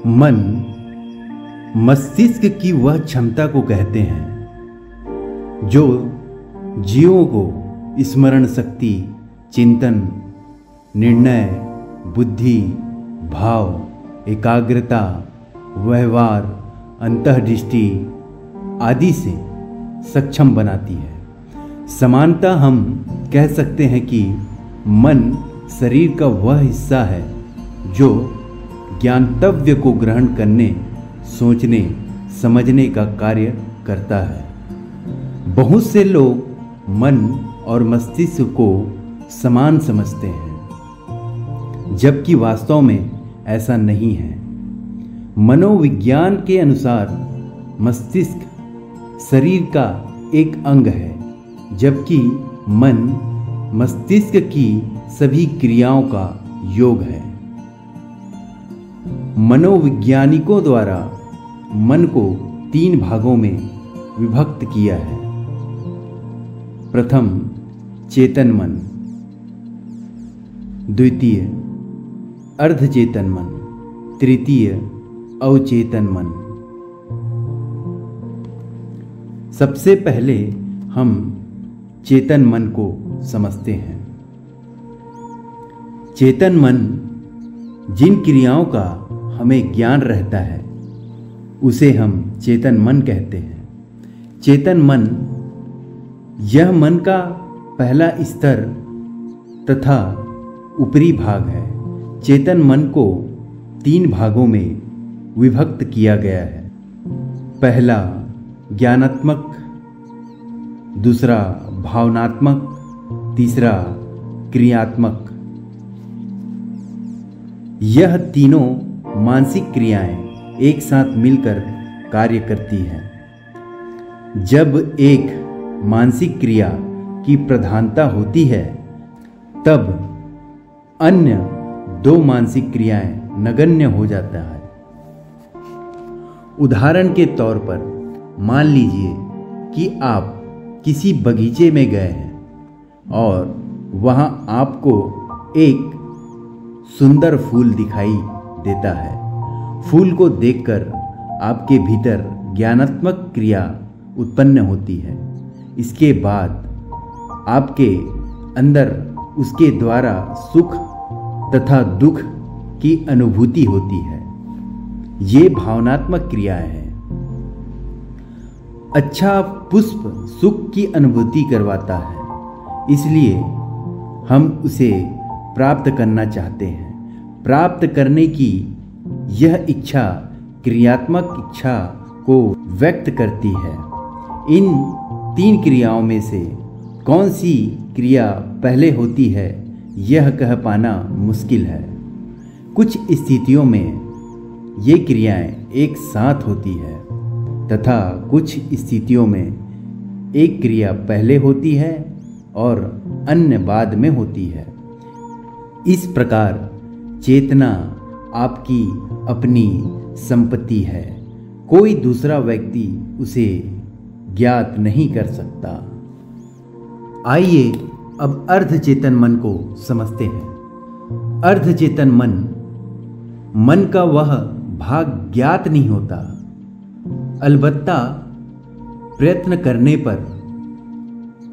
मन मस्तिष्क की वह क्षमता को कहते हैं जो जीवों को स्मरण शक्ति, चिंतन, निर्णय, बुद्धि, भाव, एकाग्रता, व्यवहार, अंतर्दृष्टि आदि से सक्षम बनाती है। समानता हम कह सकते हैं कि मन शरीर का वह हिस्सा है जो ज्ञातव्य को ग्रहण करने, सोचने, समझने का कार्य करता है। बहुत से लोग मन और मस्तिष्क को समान समझते हैं, जबकि वास्तव में ऐसा नहीं है। मनोविज्ञान के अनुसार मस्तिष्क शरीर का एक अंग है, जबकि मन मस्तिष्क की सभी क्रियाओं का योग है। मनोवैज्ञानिकों द्वारा मन को 3 भागों में विभक्त किया है। प्रथम चेतन मन, द्वितीय अर्धचेतन मन, तृतीय अवचेतन मन। सबसे पहले हम चेतन मन को समझते हैं। चेतन मन जिन क्रियाओं का हमें ज्ञान रहता है उसे हम चेतन मन कहते हैं। चेतन मन यह मन का पहला स्तर तथा ऊपरी भाग है। चेतन मन को 3 भागों में विभक्त किया गया है। पहला ज्ञानात्मक, दूसरा भावनात्मक, तीसरा क्रियात्मक। यह तीनों मानसिक क्रियाएं एक साथ मिलकर कार्य करती हैं। जब एक मानसिक क्रिया की प्रधानता होती है तब अन्य 2 मानसिक क्रियाएं नगण्य हो जाता है। उदाहरण के तौर पर मान लीजिए कि आप किसी बगीचे में गए हैं और वहां आपको एक सुंदर फूल दिखाई देता है। फूल को देखकर आपके भीतर ज्ञानात्मक क्रिया उत्पन्न होती है। इसके बाद आपके अंदर उसके द्वारा सुख तथा दुख की अनुभूति होती है। ये भावनात्मक क्रियाएं हैं। अच्छा पुष्प सुख की अनुभूति करवाता है, इसलिए हम उसे प्राप्त करना चाहते हैं। प्राप्त करने की यह इच्छा क्रियात्मक इच्छा को व्यक्त करती है। इन 3 क्रियाओं में से कौन सी क्रिया पहले होती है यह कह पाना मुश्किल है। कुछ स्थितियों में ये क्रियाएं एक साथ होती है तथा कुछ स्थितियों में एक क्रिया पहले होती है और अन्य बाद में होती है। इस प्रकार चेतना आपकी अपनी संपत्ति है। कोई दूसरा व्यक्ति उसे ज्ञात नहीं कर सकता। आइए अब अर्धचेतन मन को समझते हैं। अर्धचेतन मन का वह भाग ज्ञात नहीं होता, अलबत्ता प्रयत्न करने पर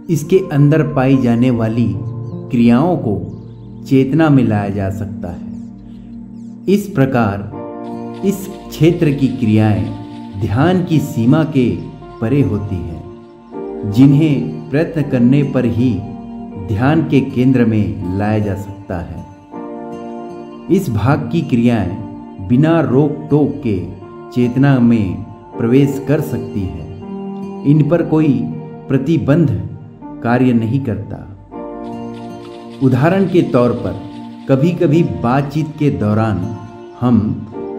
इसके अंदर पाई जाने वाली क्रियाओं को चेतना में लाया जा सकता है। इस प्रकार इस क्षेत्र की क्रियाएं ध्यान की सीमा के परे होती हैं, जिन्हें प्रयत्न करने पर ही ध्यान के केंद्र में लाया जा सकता है। इस भाग की क्रियाएं बिना रोक टोक के चेतना में प्रवेश कर सकती है। इन पर कोई प्रतिबंध कार्य नहीं करता। उदाहरण के तौर पर कभी कभी बातचीत के दौरान हम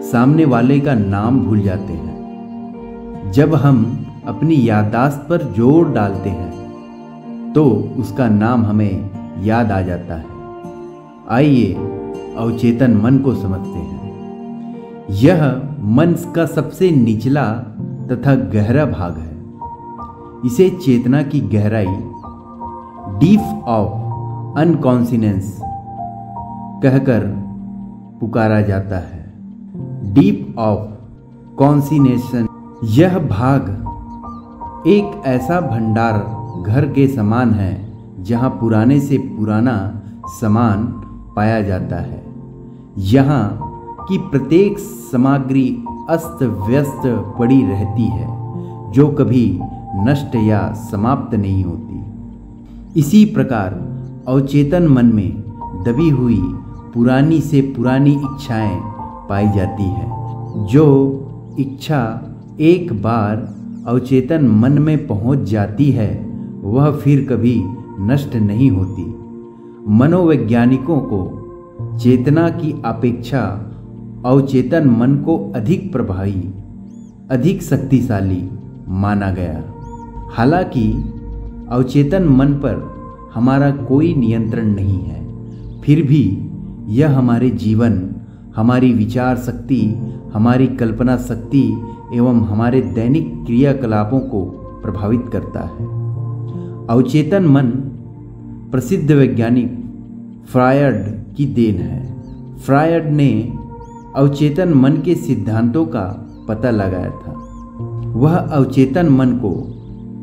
सामने वाले का नाम भूल जाते हैं। जब हम अपनी याददाश्त पर जोर डालते हैं तो उसका नाम हमें याद आ जाता है। आइए अवचेतन मन को समझते हैं। यह मन का सबसे निचला तथा गहरा भाग है। इसे चेतना की गहराई, डीप ऑफ अनकॉन्शियसनेस कहकर पुकारा जाता है। Deep of concentration. यह भाग एक ऐसा भंडार घर के समान है जहाँ पुराने से पुराना सामान पाया जाता है। यहाँ की प्रत्येक सामग्री अस्त व्यस्त पड़ी रहती है जो कभी नष्ट या समाप्त नहीं होती। इसी प्रकार अवचेतन मन में दबी हुई पुरानी से पुरानी इच्छाएं पाई जाती है। जो इच्छा एक बार अवचेतन मन में पहुंच जाती है वह फिर कभी नष्ट नहीं होती। मनोवैज्ञानिकों को चेतना की अपेक्षा अवचेतन मन को अधिक प्रभावी, अधिक शक्तिशाली माना गया। हालांकि अवचेतन मन पर हमारा कोई नियंत्रण नहीं है, फिर भी यह हमारे जीवन, हमारी विचार शक्ति, हमारी कल्पना शक्ति एवं हमारे दैनिक क्रियाकलापों को प्रभावित करता है। अवचेतन मन प्रसिद्ध वैज्ञानिक फ्रायड की देन है। फ्रायड ने अवचेतन मन के सिद्धांतों का पता लगाया था। वह अवचेतन मन को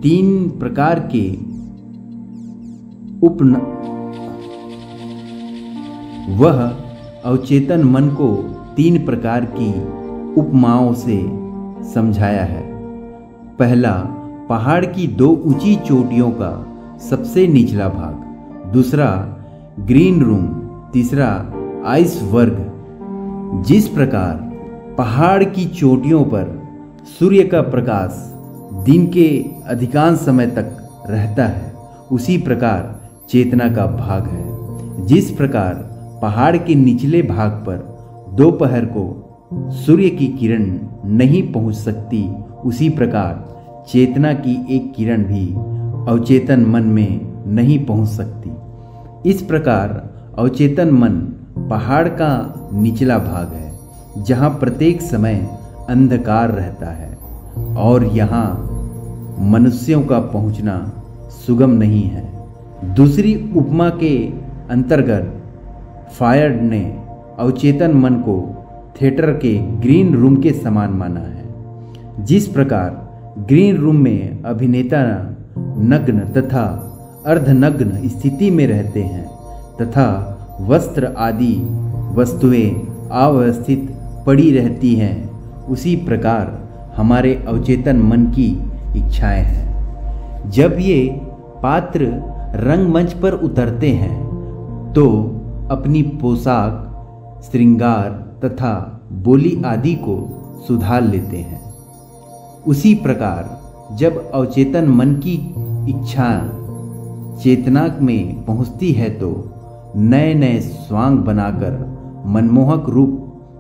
तीन प्रकार के उपमाओं से समझाया है। पहला, पहाड़ की दो ऊंची चोटियों का सबसे निचला भाग। दूसरा, ग्रीन रूम। तीसरा, आइसबर्ग। जिस प्रकार पहाड़ की चोटियों पर सूर्य का प्रकाश दिन के अधिकांश समय तक रहता है, उसी प्रकार चेतना का भाग है। जिस प्रकार पहाड़ के निचले भाग पर दोपहर को सूर्य की किरण नहीं पहुंच सकती, उसी प्रकार चेतना की एक किरण भी अवचेतन मन में नहीं पहुंच सकती। इस प्रकार अवचेतन मन पहाड़ का निचला भाग है जहां प्रत्येक समय अंधकार रहता है और यहां मनुष्यों का पहुंचना सुगम नहीं है। दूसरी उपमा के अंतर्गत फ्रायड ने अवचेतन मन को थिएटर के ग्रीन रूम के समान माना है। जिस प्रकार ग्रीन रूम में अभिनेता नग्न तथा अर्धनग्न स्थिति में रहते हैं तथा वस्त्र आदि वस्तुएं अव्यवस्थित पड़ी रहती हैं, उसी प्रकार हमारे अवचेतन मन की इच्छाएं हैं। जब ये पात्र रंगमंच पर उतरते हैं तो अपनी पोशाक, श्रृंगार तथा बोली आदि को सुधार लेते हैं। उसी प्रकार जब अवचेतन मन की इच्छा चेतना में पहुंचती है तो नए नए स्वांग बनाकर मनमोहक रूप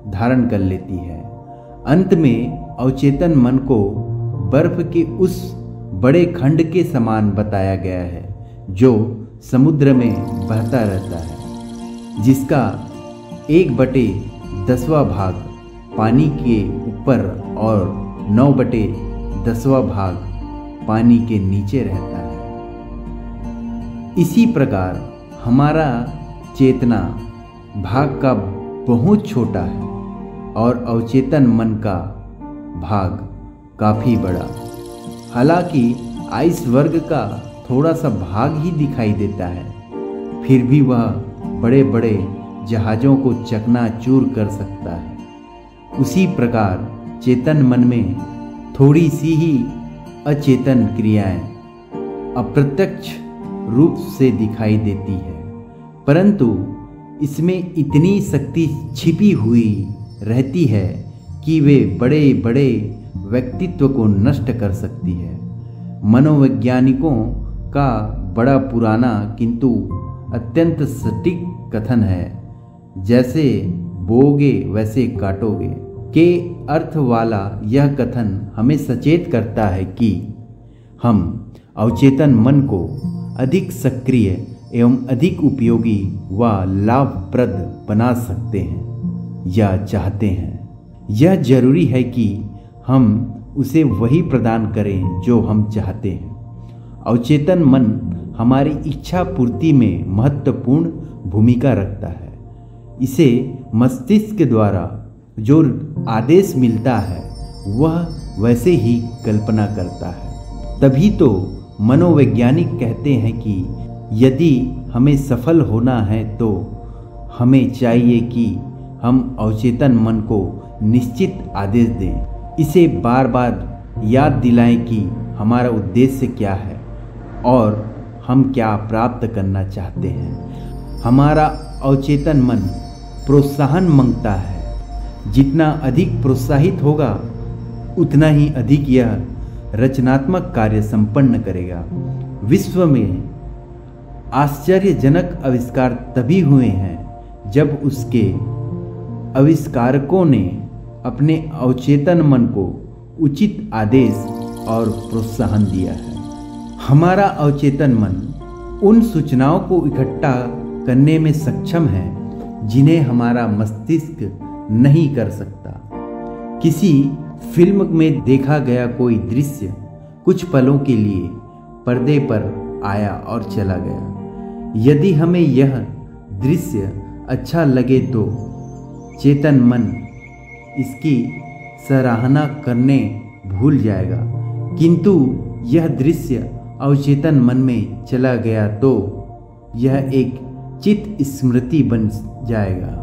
धारण कर लेती है। अंत में अवचेतन मन को बर्फ के उस बड़े खंड के समान बताया गया है जो समुद्र में बहता रहता है, जिसका 1/10वां भाग पानी के ऊपर और 9/10वां भाग पानी के नीचे रहता है। इसी प्रकार हमारा चेतना भाग का बहुत छोटा है और अवचेतन मन का भाग काफी बड़ा। हालांकि आइसबर्ग का थोड़ा सा भाग ही दिखाई देता है, फिर भी वह बड़े बड़े जहाज़ों को चकनाचूर कर सकता है। उसी प्रकार चेतन मन में थोड़ी सी ही अचेतन क्रियाएं अप्रत्यक्ष रूप से दिखाई देती है, परंतु इसमें इतनी शक्ति छिपी हुई रहती है कि वे बड़े बड़े व्यक्तित्व को नष्ट कर सकती है। मनोवैज्ञानिकों का बड़ा पुराना किंतु अत्यंत सटीक कथन है, जैसे बोओगे वैसे काटोगे के अर्थ वाला यह कथन हमें सचेत करता है कि हम अवचेतन मन को अधिक सक्रिय एवं अधिक उपयोगी व लाभप्रद बना सकते हैं या चाहते हैं। यह जरूरी है कि हम उसे वही प्रदान करें जो हम चाहते हैं। अवचेतन मन हमारी इच्छा पूर्ति में महत्वपूर्ण भूमिका रखता है। इसे मस्तिष्क द्वारा जो आदेश मिलता है वह वैसे ही कल्पना करता है। तभी तो मनोवैज्ञानिक कहते हैं कि यदि हमें सफल होना है तो हमें चाहिए कि हम अवचेतन मन को निश्चित आदेश दें, इसे बार बार याद दिलाएं कि हमारा उद्देश्य क्या है और हम क्या प्राप्त करना चाहते हैं। हमारा अवचेतन मन प्रोत्साहन मांगता है। जितना अधिक प्रोत्साहित होगा उतना ही अधिक यह रचनात्मक कार्य संपन्न करेगा। विश्व में आश्चर्यजनक आविष्कार तभी हुए हैं जब उसके आविष्कारकों ने अपने अवचेतन मन को उचित आदेश और प्रोत्साहन दिया है। हमारा अवचेतन मन उन सूचनाओं को इकट्ठा करने में सक्षम है जिन्हें हमारा मस्तिष्क नहीं कर सकता। किसी फिल्म में देखा गया कोई दृश्य कुछ पलों के लिए पर्दे पर आया और चला गया। यदि हमें यह दृश्य अच्छा लगे तो चेतन मन इसकी सराहना करने भूल जाएगा, किंतु यह दृश्य अवचेतन मन में चला गया तो यह एक चित्त स्मृति बन जाएगा।